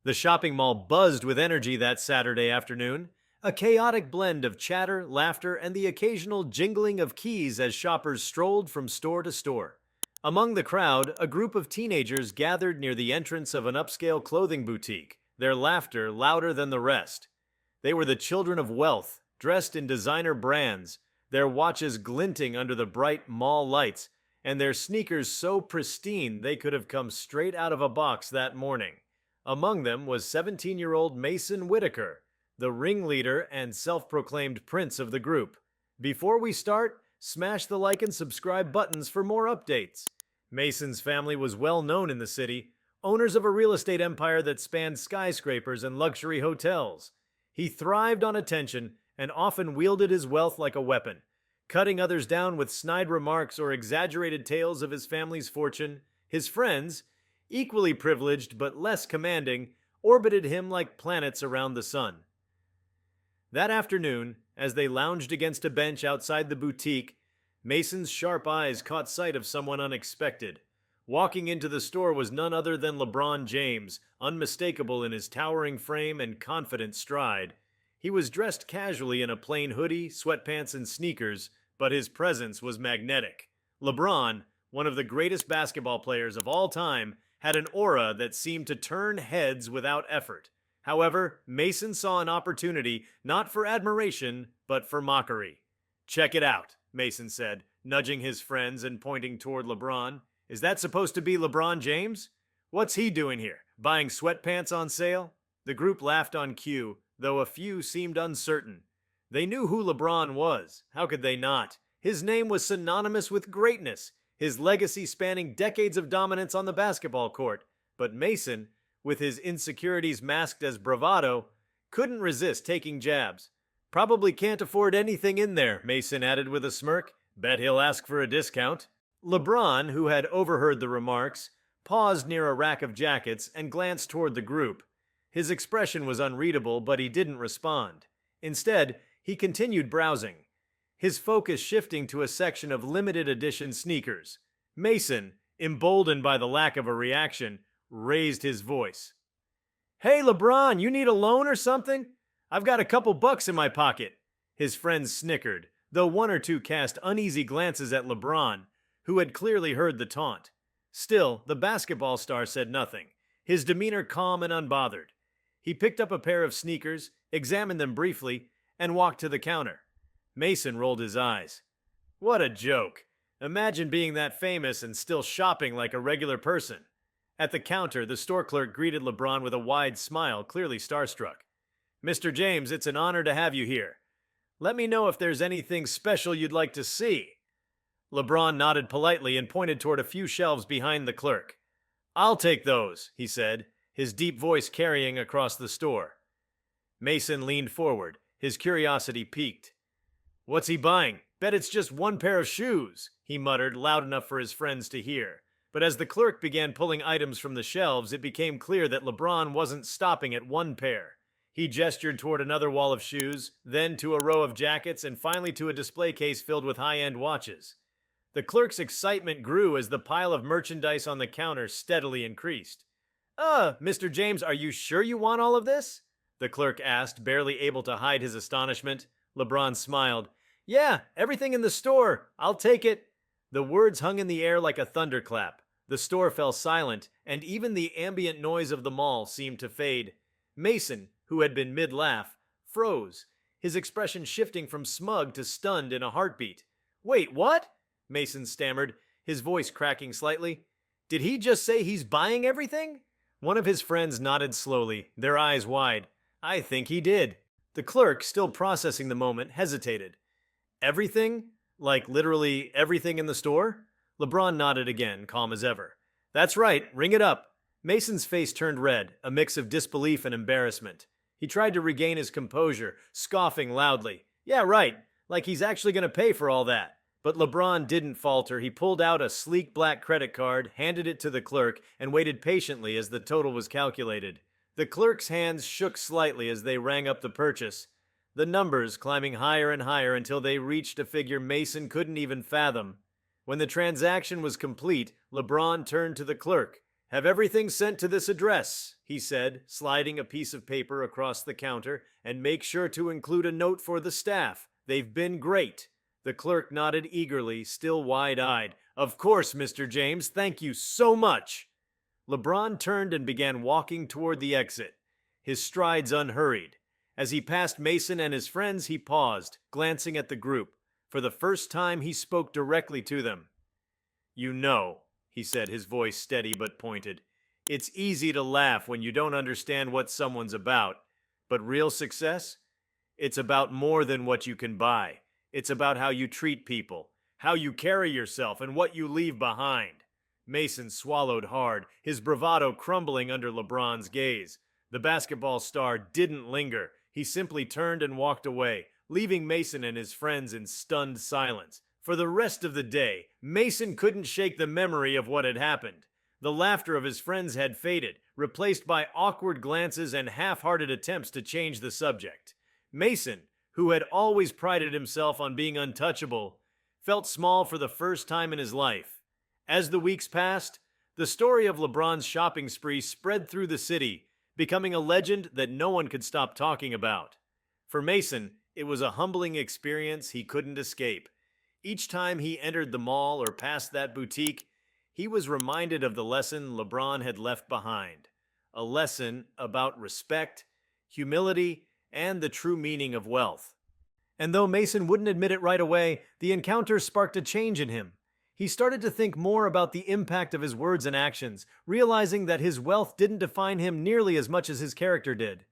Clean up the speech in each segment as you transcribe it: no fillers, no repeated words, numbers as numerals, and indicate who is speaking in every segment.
Speaker 1: The shopping mall buzzed with energy that Saturday afternoon, a chaotic blend of chatter, laughter, and the occasional jingling of keys as shoppers strolled from store to store. Among the crowd, a group of teenagers gathered near the entrance of an upscale clothing boutique, their laughter louder than the rest. They were the children of wealth, dressed in designer brands, their watches glinting under the bright mall lights, and their sneakers so pristine they could have come straight out of a box that morning. Among them was 17-year-old Mason Whitaker, the ringleader and self-proclaimed prince of the group. Before we start, smash the like and subscribe buttons for more updates. Mason's family was well known in the city, owners of a real estate empire that spanned skyscrapers and luxury hotels. He thrived on attention and often wielded his wealth like a weapon, cutting others down with snide remarks or exaggerated tales of his family's fortune. His friends, equally privileged but less commanding, orbited him like planets around the sun. That afternoon, as they lounged against a bench outside the boutique, Mason's sharp eyes caught sight of someone unexpected. Walking into the store was none other than LeBron James, unmistakable in his towering frame and confident stride. He was dressed casually in a plain hoodie, sweatpants, and sneakers, but his presence was magnetic. LeBron, one of the greatest basketball players of all time, had an aura that seemed to turn heads without effort. However, Mason saw an opportunity not for admiration, but for mockery. "Check it out," Mason said, nudging his friends and pointing toward LeBron. "Is that supposed to be LeBron James? What's he doing here? Buying sweatpants on sale?" The group laughed on cue, though a few seemed uncertain. They knew who LeBron was. How could they not? His name was synonymous with greatness, his legacy spanning decades of dominance on the basketball court. But Mason, with his insecurities masked as bravado, couldn't resist taking jabs. "Probably can't afford anything in there," Mason added with a smirk. "Bet he'll ask for a discount." LeBron, who had overheard the remarks, paused near a rack of jackets and glanced toward the group. His expression was unreadable, but he didn't respond. Instead, he continued browsing, his focus shifting to a section of limited edition sneakers. Mason, emboldened by the lack of a reaction, raised his voice. "Hey, LeBron, you need a loan or something? I've got a couple bucks in my pocket." His friends snickered, though one or two cast uneasy glances at LeBron, who had clearly heard the taunt. Still, the basketball star said nothing, his demeanor calm and unbothered. He picked up a pair of sneakers, examined them briefly, and walked to the counter. Mason rolled his eyes. What a joke. Imagine being that famous and still shopping like a regular person. At the counter, the store clerk greeted LeBron with a wide smile, clearly starstruck. "Mr. James, it's an honor to have you here. Let me know if there's anything special you'd like to see." LeBron nodded politely and pointed toward a few shelves behind the clerk. "I'll take those," he said, his deep voice carrying across the store. Mason leaned forward, his curiosity piqued. "What's he buying? Bet it's just one pair of shoes," he muttered, loud enough for his friends to hear. But as the clerk began pulling items from the shelves, it became clear that LeBron wasn't stopping at one pair. He gestured toward another wall of shoes, then to a row of jackets, and finally to a display case filled with high-end watches. The clerk's excitement grew as the pile of merchandise on the counter steadily increased. Mr. James, are you sure you want all of this?" the clerk asked, barely able to hide his astonishment. LeBron smiled. "Yeah, everything in the store. I'll take it." The words hung in the air like a thunderclap. The store fell silent, and even the ambient noise of the mall seemed to fade. Mason, who had been mid-laugh, froze, his expression shifting from smug to stunned in a heartbeat. "Wait, what?" Mason stammered, his voice cracking slightly. "Did he just say he's buying everything?" One of his friends nodded slowly, their eyes wide. "I think he did." The clerk, still processing the moment, hesitated. "Everything? Like literally everything in the store?" LeBron nodded again, calm as ever. "That's right, ring it up." Mason's face turned red, a mix of disbelief and embarrassment. He tried to regain his composure, scoffing loudly. "Yeah, right, like he's actually going to pay for all that." But LeBron didn't falter. He pulled out a sleek black credit card, handed it to the clerk, and waited patiently as the total was calculated. The clerk's hands shook slightly as they rang up the purchase, the numbers climbing higher and higher until they reached a figure Mason couldn't even fathom. When the transaction was complete, LeBron turned to the clerk, Have everything sent to this address, he said, sliding a piece of paper across the counter, and make sure to include a note for the staff. They've been great. The clerk nodded eagerly, still wide-eyed. Of course, Mr. James, thank you so much. LeBron turned and began walking toward the exit, his strides unhurried. As he passed Mason and his friends, he paused, glancing at the group. For the first time, he spoke directly to them. You know, he said, his voice steady but pointed. It's easy to laugh when you don't understand what someone's about. But real success? It's about more than what you can buy. It's about how you treat people, how you carry yourself, and what you leave behind. Mason swallowed hard, his bravado crumbling under LeBron's gaze. The basketball star didn't linger. He simply turned and walked away, leaving Mason and his friends in stunned silence. For the rest of the day, Mason couldn't shake the memory of what had happened. The laughter of his friends had faded, replaced by awkward glances and half-hearted attempts to change the subject. Mason, who had always prided himself on being untouchable, felt small for the first time in his life. As the weeks passed, the story of LeBron's shopping spree spread through the city, becoming a legend that no one could stop talking about. For Mason, it was a humbling experience he couldn't escape. Each time he entered the mall or passed that boutique, he was reminded of the lesson LeBron had left behind. A lesson about respect, humility, and the true meaning of wealth. And though Mason wouldn't admit it right away, the encounter sparked a change in him. He started to think more about the impact of his words and actions, realizing that his wealth didn't define him nearly as much as his character did.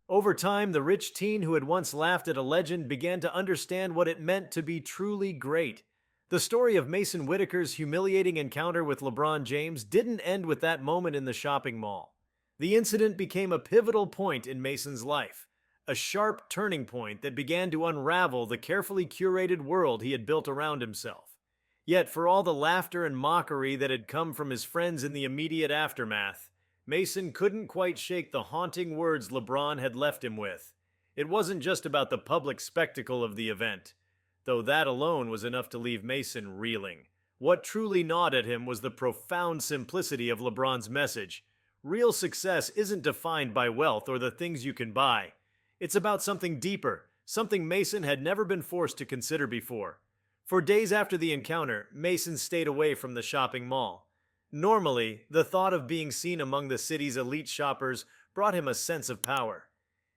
Speaker 1: Over time, the rich teen who had once laughed at a legend began to understand what it meant to be truly great. The story of Mason Whitaker's humiliating encounter with LeBron James didn't end with that moment in the shopping mall. The incident became a pivotal point in Mason's life, a sharp turning point that began to unravel the carefully curated world he had built around himself. Yet, for all the laughter and mockery that had come from his friends in the immediate aftermath, Mason couldn't quite shake the haunting words LeBron had left him with. It wasn't just about the public spectacle of the event, though that alone was enough to leave Mason reeling. What truly gnawed at him was the profound simplicity of LeBron's message. Real success isn't defined by wealth or the things you can buy. It's about something deeper, something Mason had never been forced to consider before. For days after the encounter, Mason stayed away from the shopping mall. Normally, the thought of being seen among the city's elite shoppers brought him a sense of power.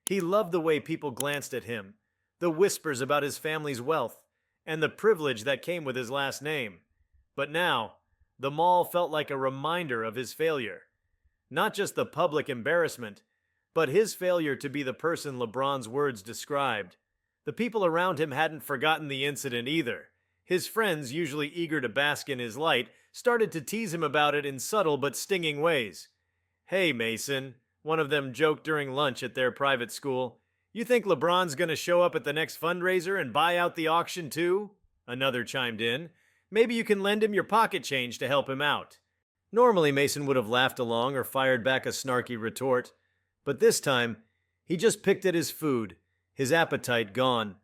Speaker 1: He loved the way people glanced at him, the whispers about his family's wealth, and the privilege that came with his last name. But now, the mall felt like a reminder of his failure. Not just the public embarrassment, but his failure to be the person LeBron's words described. The people around him hadn't forgotten the incident either. His friends, usually eager to bask in his light, started to tease him about it in subtle but stinging ways. Hey, Mason, one of them joked during lunch at their private school. You think LeBron's gonna show up at the next fundraiser and buy out the auction too? Another chimed in. Maybe you can lend him your pocket change to help him out. Normally, Mason would have laughed along or fired back a snarky retort. But this time, he just picked at his food, his appetite gone.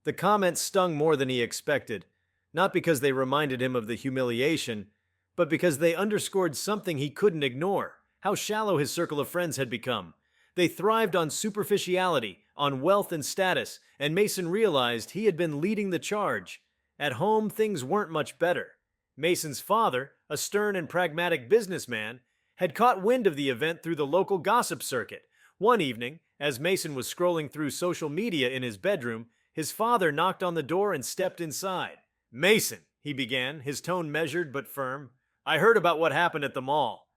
Speaker 1: The comments stung more than he expected. Not because they reminded him of the humiliation, but because they underscored something he couldn't ignore, how shallow his circle of friends had become. They thrived on superficiality, on wealth and status, and Mason realized he had been leading the charge. At home, things weren't much better. Mason's father, a stern and pragmatic businessman, had caught wind of the event through the local gossip circuit. One evening, as Mason was scrolling through social media in his bedroom, his father knocked on the door and stepped inside. Mason, he began, his tone measured but firm. I heard about what happened at the mall.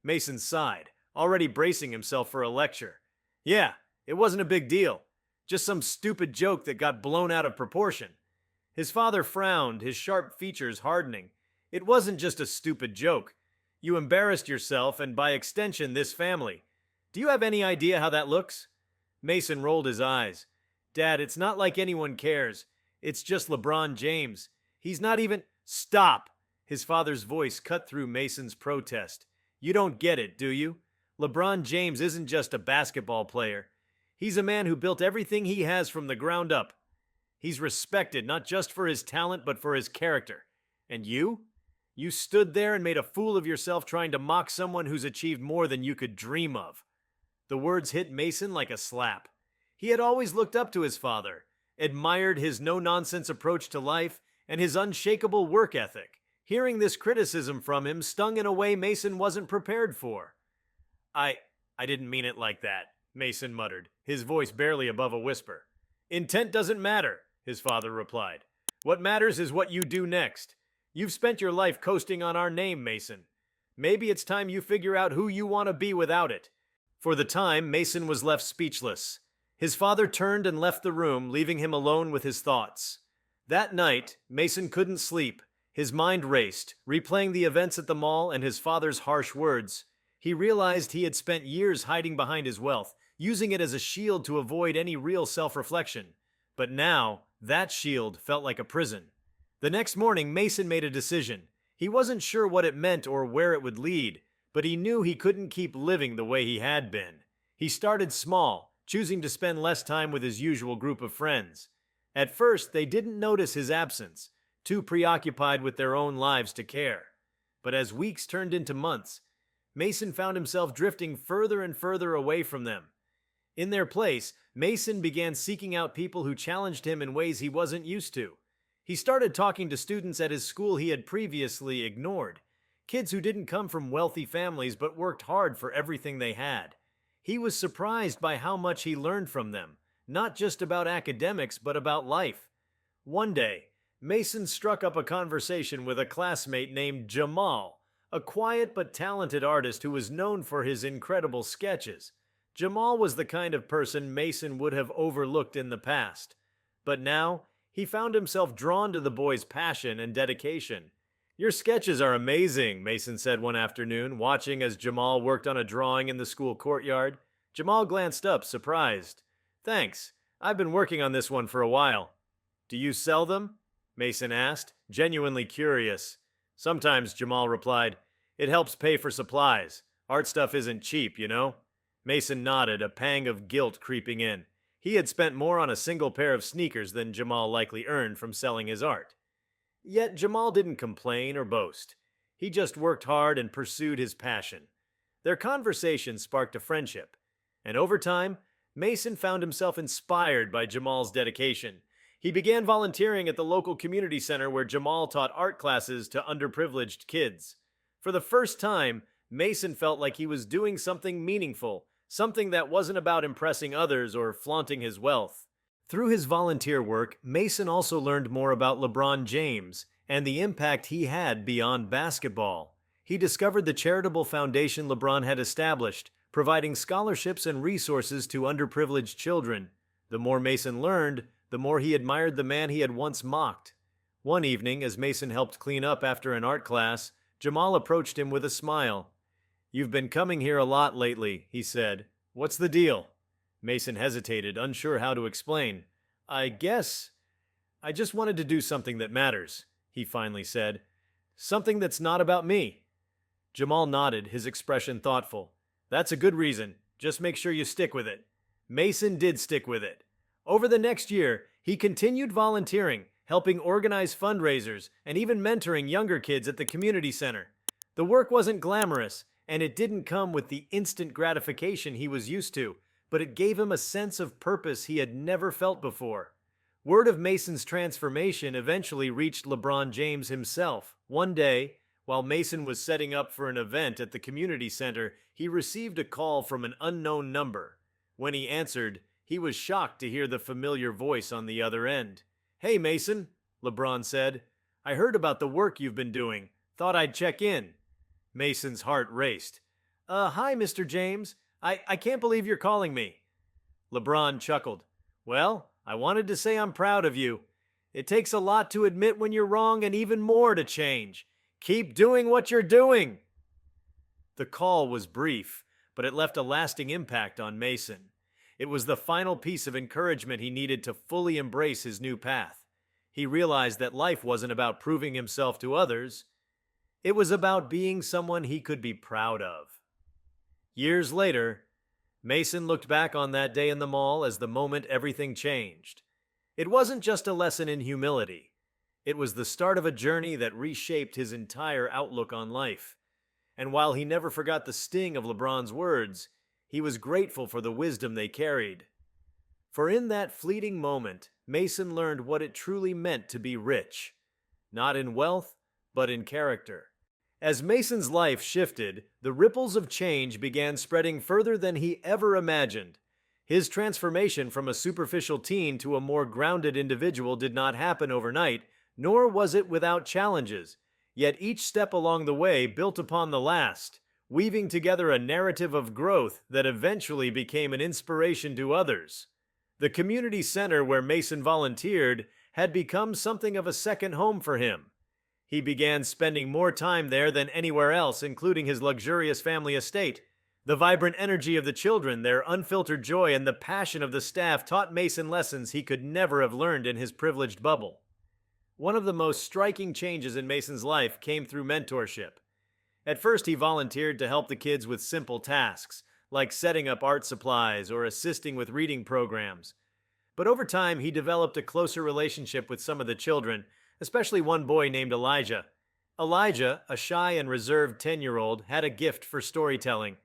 Speaker 1: Mason sighed, already bracing himself for a lecture. Yeah, it wasn't a big deal. Just some stupid joke that got blown out of proportion. His father frowned, his sharp features hardening. It wasn't just a stupid joke. You embarrassed yourself and, by extension, this family. Do you have any idea how that looks? Mason rolled his eyes. Dad, it's not like anyone cares. It's just LeBron James. He's not even— Stop! His father's voice cut through Mason's protest. You don't get it, do you? LeBron James isn't just a basketball player. He's a man who built everything he has from the ground up. He's respected not just for his talent, but for his character. And you? You stood there and made a fool of yourself trying to mock someone who's achieved more than you could dream of. The words hit Mason like a slap. He had always looked up to his father, admired his no-nonsense approach to life, and his unshakable work ethic. Hearing this criticism from him stung in a way Mason wasn't prepared for. I didn't mean it like that, Mason muttered, his voice barely above a whisper. Intent doesn't matter, his father replied. What matters is what you do next. You've spent your life coasting on our name, Mason. Maybe it's time you figure out who you want to be without it. For the time, Mason was left speechless. His father turned and left the room, leaving him alone with his thoughts. That night, Mason couldn't sleep. His mind raced, replaying the events at the mall and his father's harsh words. He realized he had spent years hiding behind his wealth, using it as a shield to avoid any real self-reflection. But now, that shield felt like a prison. The next morning, Mason made a decision. He wasn't sure what it meant or where it would lead, but he knew he couldn't keep living the way he had been. He started small, choosing to spend less time with his usual group of friends. At first, they didn't notice his absence, too preoccupied with their own lives to care. But as weeks turned into months, Mason found himself drifting further and further away from them. In their place, Mason began seeking out people who challenged him in ways he wasn't used to. He started talking to students at his school he had previously ignored, kids who didn't come from wealthy families but worked hard for everything they had. He was surprised by how much he learned from them, not just about academics but about life. One day, Mason struck up a conversation with a classmate named Jamal, a quiet but talented artist who was known for his incredible sketches. Jamal was the kind of person Mason would have overlooked in the past, but now he found himself drawn to the boy's passion and dedication. Your sketches are amazing, Mason said one afternoon, watching as Jamal worked on a drawing in the school courtyard. Jamal glanced up, surprised. Thanks. I've been working on this one for a while. Do you sell them? Mason asked, genuinely curious. Sometimes, Jamal replied. It helps pay for supplies. Art stuff isn't cheap, you know? Mason nodded, a pang of guilt creeping in. He had spent more on a single pair of sneakers than Jamal likely earned from selling his art. Yet Jamal didn't complain or boast. He just worked hard and pursued his passion. Their conversation sparked a friendship, and over time, Mason found himself inspired by Jamal's dedication. He began volunteering at the local community center where Jamal taught art classes to underprivileged kids. For the first time, Mason felt like he was doing something meaningful, something that wasn't about impressing others or flaunting his wealth. Through his volunteer work, Mason also learned more about LeBron James and the impact he had beyond basketball. He discovered the charitable foundation LeBron had established, providing scholarships and resources to underprivileged children. The more Mason learned, the more he admired the man he had once mocked. One evening, as Mason helped clean up after an art class, Jamal approached him with a smile. You've been coming here a lot lately, he said. What's the deal? Mason hesitated, unsure how to explain. I just wanted to do something that matters, he finally said. Something that's not about me. Jamal nodded, his expression thoughtful. That's a good reason. Just make sure you stick with it. Mason did stick with it. Over the next year, he continued volunteering, helping organize fundraisers, and even mentoring younger kids at the community center. The work wasn't glamorous, and it didn't come with the instant gratification he was used to, but it gave him a sense of purpose he had never felt before. Word of Mason's transformation eventually reached LeBron James himself. One day, while Mason was setting up for an event at the community center, he received a call from an unknown number. When he answered, he was shocked to hear the familiar voice on the other end. Hey, Mason, LeBron said. I heard about the work you've been doing. Thought I'd check in. Mason's heart raced. Hi, Mr. James. I can't believe you're calling me. LeBron chuckled. Well, I wanted to say I'm proud of you. It takes a lot to admit when you're wrong and even more to change. Keep doing what you're doing. The call was brief, but it left a lasting impact on Mason. It was the final piece of encouragement he needed to fully embrace his new path. He realized that life wasn't about proving himself to others. It was about being someone he could be proud of. Years later, Mason looked back on that day in the mall as the moment everything changed. It wasn't just a lesson in humility. It was the start of a journey that reshaped his entire outlook on life. And while he never forgot the sting of LeBron's words, he was grateful for the wisdom they carried. For in that fleeting moment, Mason learned what it truly meant to be rich, not in wealth, but in character. As Mason's life shifted, the ripples of change began spreading further than he ever imagined. His transformation from a superficial teen to a more grounded individual did not happen overnight, nor was it without challenges. Yet each step along the way built upon the last, weaving together a narrative of growth that eventually became an inspiration to others. The community center where Mason volunteered had become something of a second home for him. He began spending more time there than anywhere else, including his luxurious family estate. The vibrant energy of the children, their unfiltered joy, and the passion of the staff taught Mason lessons he could never have learned in his privileged bubble. One of the most striking changes in Mason's life came through mentorship. At first, he volunteered to help the kids with simple tasks, like setting up art supplies or assisting with reading programs. But over time, he developed a closer relationship with some of the children, especially one boy named Elijah. Elijah, a shy and reserved 10-year-old, had a gift for storytelling.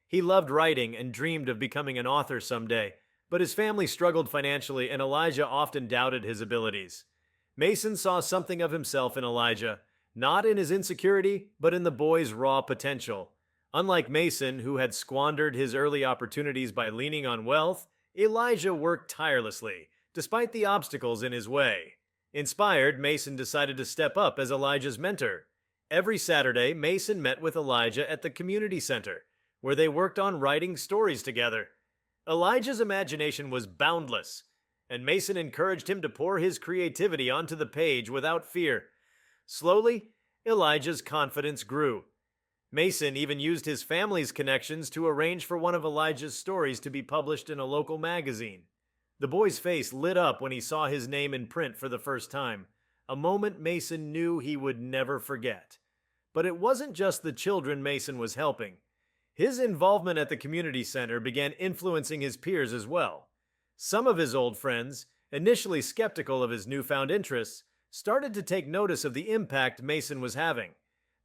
Speaker 1: He loved writing and dreamed of becoming an author someday, but his family struggled financially and Elijah often doubted his abilities. Mason saw something of himself in Elijah, not in his insecurity, but in the boy's raw potential. Unlike Mason, who had squandered his early opportunities by leaning on wealth, Elijah worked tirelessly, despite the obstacles in his way. Inspired, Mason decided to step up as Elijah's mentor. Every Saturday, Mason met with Elijah at the community center, where they worked on writing stories together. Elijah's imagination was boundless, and Mason encouraged him to pour his creativity onto the page without fear. Slowly, Elijah's confidence grew. Mason even used his family's connections to arrange for one of Elijah's stories to be published in a local magazine. The boy's face lit up when he saw his name in print for the first time, a moment Mason knew he would never forget. But it wasn't just the children Mason was helping. His involvement at the community center began influencing his peers as well. Some of his old friends, initially skeptical of his newfound interests, started to take notice of the impact Mason was having.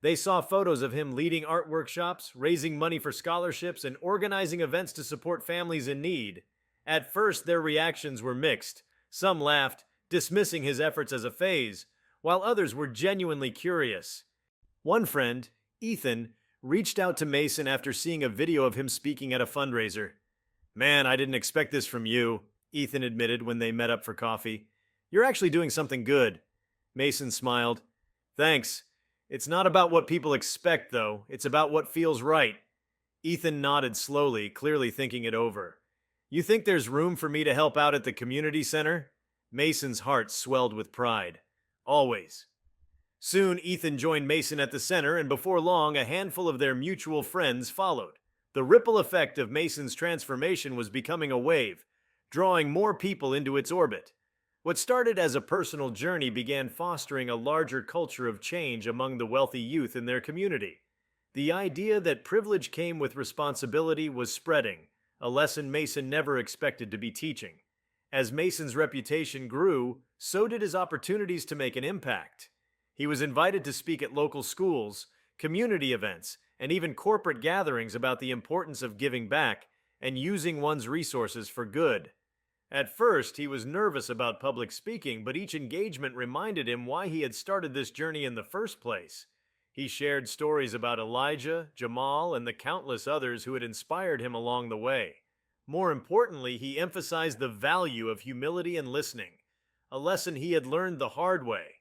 Speaker 1: They saw photos of him leading art workshops, raising money for scholarships, and organizing events to support families in need. At first, their reactions were mixed. Some laughed, dismissing his efforts as a phase, while others were genuinely curious. One friend, Ethan, reached out to Mason after seeing a video of him speaking at a fundraiser. "Man, I didn't expect this from you," Ethan admitted when they met up for coffee. "You're actually doing something good." Mason smiled. "Thanks. It's not about what people expect, though. It's about what feels right." Ethan nodded slowly, clearly thinking it over. "You think there's room for me to help out at the community center?" Mason's heart swelled with pride. "Always." Soon, Ethan joined Mason at the center, and before long, a handful of their mutual friends followed. The ripple effect of Mason's transformation was becoming a wave, drawing more people into its orbit. What started as a personal journey began fostering a larger culture of change among the wealthy youth in their community. The idea that privilege came with responsibility was spreading, a lesson Mason never expected to be teaching. As Mason's reputation grew, so did his opportunities to make an impact. He was invited to speak at local schools, community events, and even corporate gatherings about the importance of giving back and using one's resources for good. At first, he was nervous about public speaking, but each engagement reminded him why he had started this journey in the first place. He shared stories about Elijah, Jamal, and the countless others who had inspired him along the way. More importantly, he emphasized the value of humility and listening, a lesson he had learned the hard way.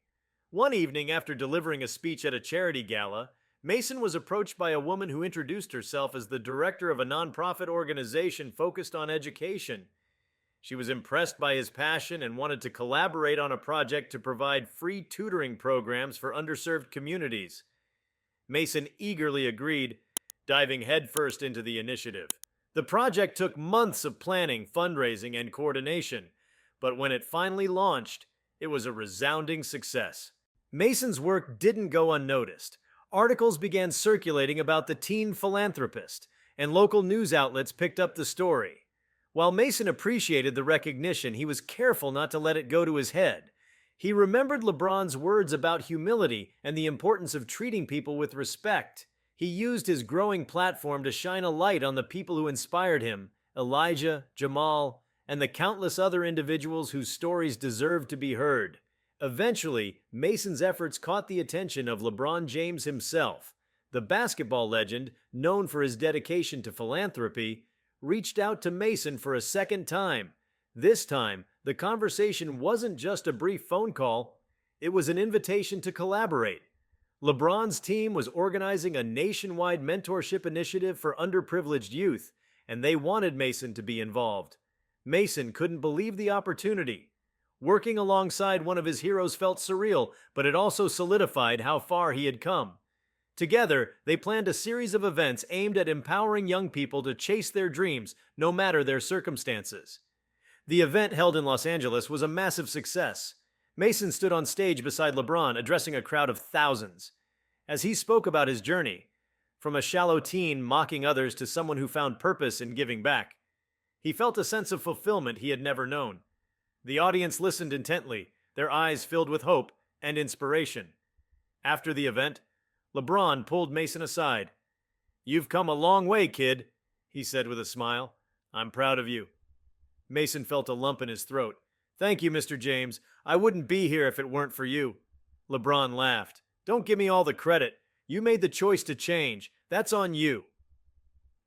Speaker 1: One evening, after delivering a speech at a charity gala, Mason was approached by a woman who introduced herself as the director of a nonprofit organization focused on education. She was impressed by his passion and wanted to collaborate on a project to provide free tutoring programs for underserved communities. Mason eagerly agreed, diving headfirst into the initiative. The project took months of planning, fundraising, and coordination, but when it finally launched, it was a resounding success. Mason's work didn't go unnoticed. Articles began circulating about the teen philanthropist, and local news outlets picked up the story. While Mason appreciated the recognition, he was careful not to let it go to his head. He remembered LeBron's words about humility and the importance of treating people with respect. He used his growing platform to shine a light on the people who inspired him, Elijah, Jamal, and the countless other individuals whose stories deserved to be heard. Eventually, Mason's efforts caught the attention of LeBron James himself. The basketball legend, known for his dedication to philanthropy, reached out to Mason for a second time. This time, the conversation wasn't just a brief phone call, it was an invitation to collaborate. LeBron's team was organizing a nationwide mentorship initiative for underprivileged youth, and they wanted Mason to be involved. Mason couldn't believe the opportunity. Working alongside one of his heroes felt surreal, but it also solidified how far he had come. Together, they planned a series of events aimed at empowering young people to chase their dreams, no matter their circumstances. The event, held in Los Angeles, was a massive success. Mason stood on stage beside LeBron, addressing a crowd of thousands. As he spoke about his journey, from a shallow teen mocking others to someone who found purpose in giving back, he felt a sense of fulfillment he had never known. The audience listened intently, their eyes filled with hope and inspiration. After the event, LeBron pulled Mason aside. "You've come a long way, kid," he said with a smile. "I'm proud of you." Mason felt a lump in his throat. "Thank you, Mr. James. I wouldn't be here if it weren't for you." LeBron laughed. "Don't give me all the credit. You made the choice to change. That's on you."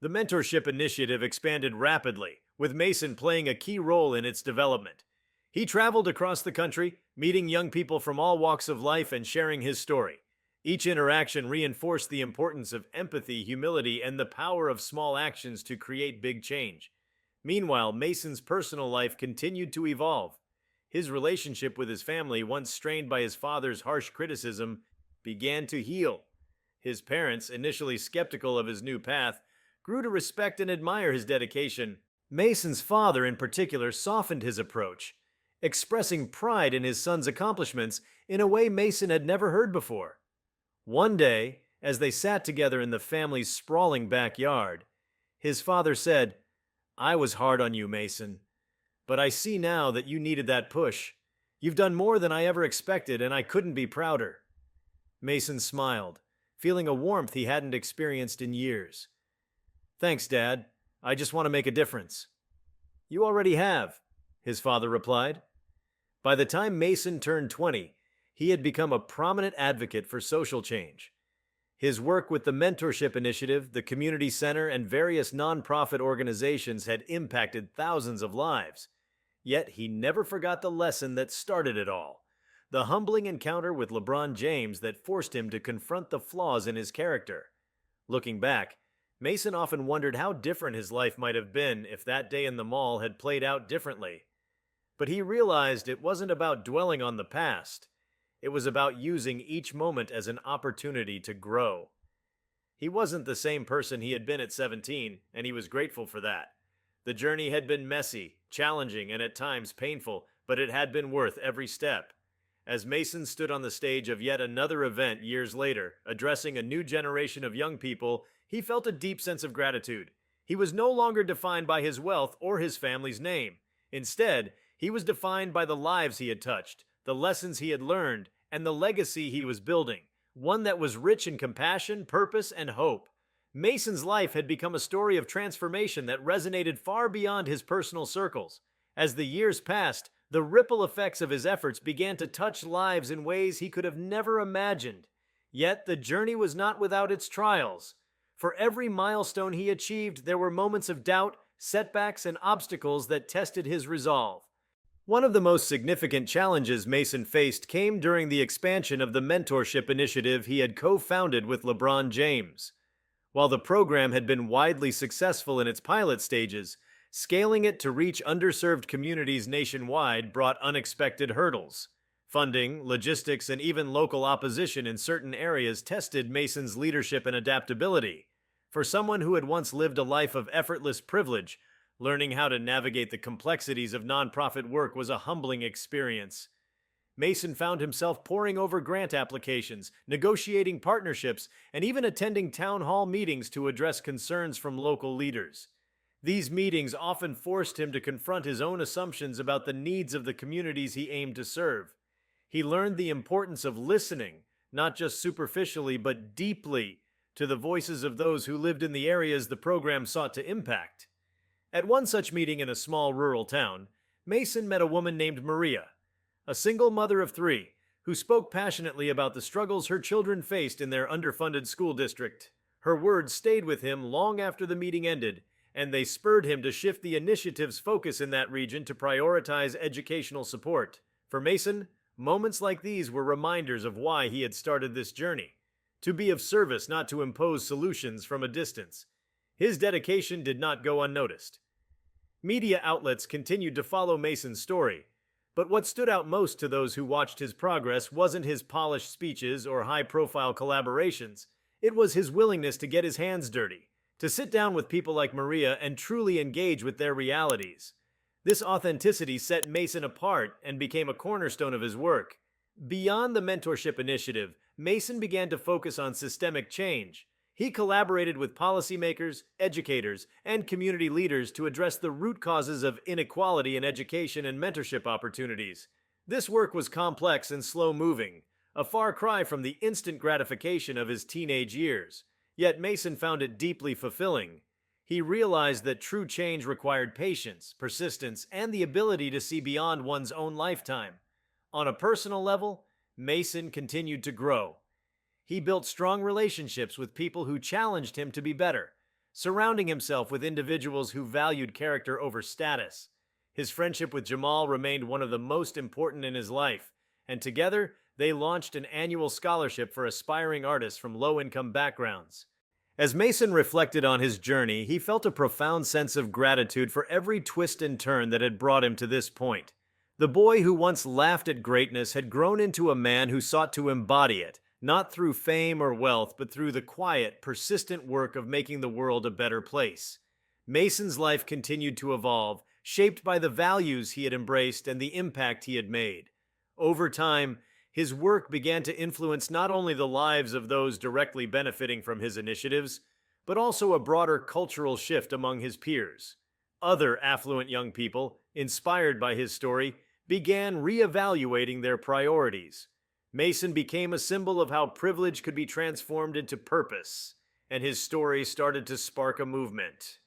Speaker 1: The mentorship initiative expanded rapidly, with Mason playing a key role in its development. He traveled across the country, meeting young people from all walks of life and sharing his story. Each interaction reinforced the importance of empathy, humility, and the power of small actions to create big change. Meanwhile, Mason's personal life continued to evolve. His relationship with his family, once strained by his father's harsh criticism, began to heal. His parents, initially skeptical of his new path, grew to respect and admire his dedication. Mason's father, in particular, softened his approach, expressing pride in his son's accomplishments in a way Mason had never heard before. One day, as they sat together in the family's sprawling backyard, his father said, "I was hard on you, Mason, but I see now that you needed that push. You've done more than I ever expected, and I couldn't be prouder." Mason smiled, feeling a warmth he hadn't experienced in years. "Thanks, Dad. I just want to make a difference." "You already have," his father replied. By the time Mason turned 20, he had become a prominent advocate for social change. His work with the Mentorship Initiative, the Community Center, and various nonprofit organizations had impacted thousands of lives. Yet he never forgot the lesson that started it all, the humbling encounter with LeBron James that forced him to confront the flaws in his character. Looking back, Mason often wondered how different his life might have been if that day in the mall had played out differently. But he realized it wasn't about dwelling on the past. It was about using each moment as an opportunity to grow. He wasn't the same person he had been at 17, and he was grateful for that. The journey had been messy, challenging, and at times painful, but it had been worth every step. As Mason stood on the stage of yet another event years later, addressing a new generation of young people, he felt a deep sense of gratitude. He was no longer defined by his wealth or his family's name. Instead, he was defined by the lives he had touched, the lessons he had learned, and the legacy he was building, one that was rich in compassion, purpose, and hope. Mason's life had become a story of transformation that resonated far beyond his personal circles. As the years passed, the ripple effects of his efforts began to touch lives in ways he could have never imagined. Yet the journey was not without its trials. For every milestone he achieved, there were moments of doubt, setbacks, and obstacles that tested his resolve. One of the most significant challenges Mason faced came during the expansion of the mentorship initiative he had co-founded with LeBron James. While the program had been widely successful in its pilot stages, scaling it to reach underserved communities nationwide brought unexpected hurdles. Funding, logistics, and even local opposition in certain areas tested Mason's leadership and adaptability. For someone who had once lived a life of effortless privilege, learning how to navigate the complexities of nonprofit work was a humbling experience. Mason found himself poring over grant applications, negotiating partnerships, and even attending town hall meetings to address concerns from local leaders. These meetings often forced him to confront his own assumptions about the needs of the communities he aimed to serve. He learned the importance of listening, not just superficially but deeply, to the voices of those who lived in the areas the program sought to impact. At one such meeting in a small rural town, Mason met a woman named Maria, a single mother of three, who spoke passionately about the struggles her children faced in their underfunded school district. Her words stayed with him long after the meeting ended, and they spurred him to shift the initiative's focus in that region to prioritize educational support. For Mason, moments like these were reminders of why he had started this journey: to be of service, not to impose solutions from a distance. His dedication did not go unnoticed. Media outlets continued to follow Mason's story, but what stood out most to those who watched his progress wasn't his polished speeches or high-profile collaborations. It was his willingness to get his hands dirty, to sit down with people like Maria and truly engage with their realities. This authenticity set Mason apart and became a cornerstone of his work. Beyond the mentorship initiative, Mason began to focus on systemic change. He collaborated with policymakers, educators, and community leaders to address the root causes of inequality in education and mentorship opportunities. This work was complex and slow-moving, a far cry from the instant gratification of his teenage years. Yet Mason found it deeply fulfilling. He realized that true change required patience, persistence, and the ability to see beyond one's own lifetime. On a personal level, Mason continued to grow. He built strong relationships with people who challenged him to be better, surrounding himself with individuals who valued character over status. His friendship with Jamal remained one of the most important in his life, and together they launched an annual scholarship for aspiring artists from low-income backgrounds. As Mason reflected on his journey, he felt a profound sense of gratitude for every twist and turn that had brought him to this point. The boy who once laughed at greatness had grown into a man who sought to embody it, not through fame or wealth, but through the quiet, persistent work of making the world a better place. Mason's life continued to evolve, shaped by the values he had embraced and the impact he had made. Over time, his work began to influence not only the lives of those directly benefiting from his initiatives, but also a broader cultural shift among his peers. Other affluent young people, inspired by his story, began reevaluating their priorities. Mason became a symbol of how privilege could be transformed into purpose, and his story started to spark a movement.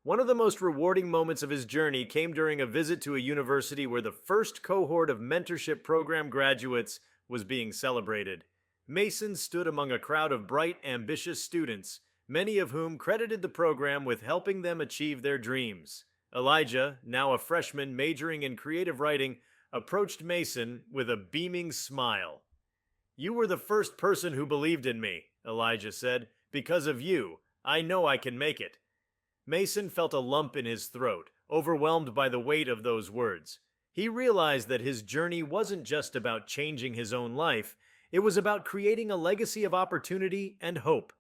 Speaker 1: One of the most rewarding moments of his journey came during a visit to a university where the first cohort of mentorship program graduates was being celebrated. Mason stood among a crowd of bright, ambitious students, many of whom credited the program with helping them achieve their dreams. Elijah, now a freshman majoring in creative writing, approached Mason with a beaming smile. "You were the first person who believed in me," Elijah said. "Because of you, I know I can make it." Mason felt a lump in his throat, overwhelmed by the weight of those words. He realized that his journey wasn't just about changing his own life, it was about creating a legacy of opportunity and hope.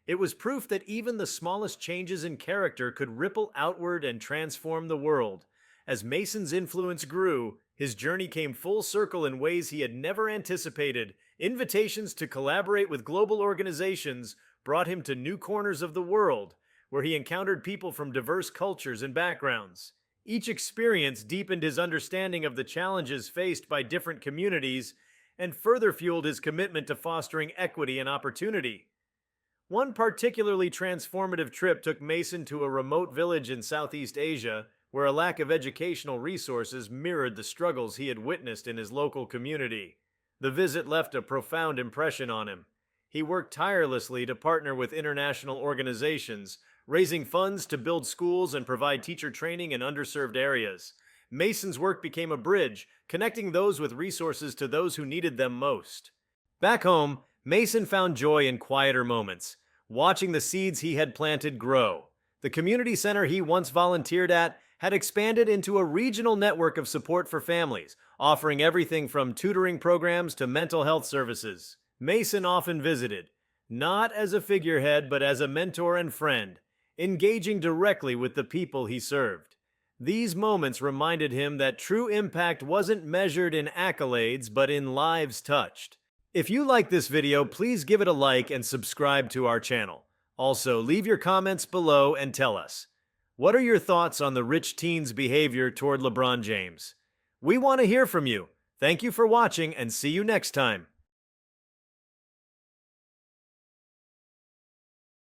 Speaker 1: It was proof that even the smallest changes in character could ripple outward and transform the world. As Mason's influence grew, his journey came full circle in ways he had never anticipated. Invitations to collaborate with global organizations brought him to new corners of the world, where he encountered people from diverse cultures and backgrounds. Each experience deepened his understanding of the challenges faced by different communities and further fueled his commitment to fostering equity and opportunity. One particularly transformative trip took Mason to a remote village in Southeast Asia, where a lack of educational resources mirrored the struggles he had witnessed in his local community. The visit left a profound impression on him. He worked tirelessly to partner with international organizations, raising funds to build schools and provide teacher training in underserved areas. Mason's work became a bridge, connecting those with resources to those who needed them most. Back home, Mason found joy in quieter moments, watching the seeds he had planted grow. The community center he once volunteered at had expanded into a regional network of support for families, offering everything from tutoring programs to mental health services. Mason often visited, not as a figurehead but as a mentor and friend, engaging directly with the people he served. These moments reminded him that true impact wasn't measured in accolades but in lives touched. If you like this video, please give it a like and subscribe to our channel. Also, leave your comments below and tell us, what are your thoughts on the rich teen's behavior toward LeBron James? We want to hear from you. Thank you for watching and see you next time.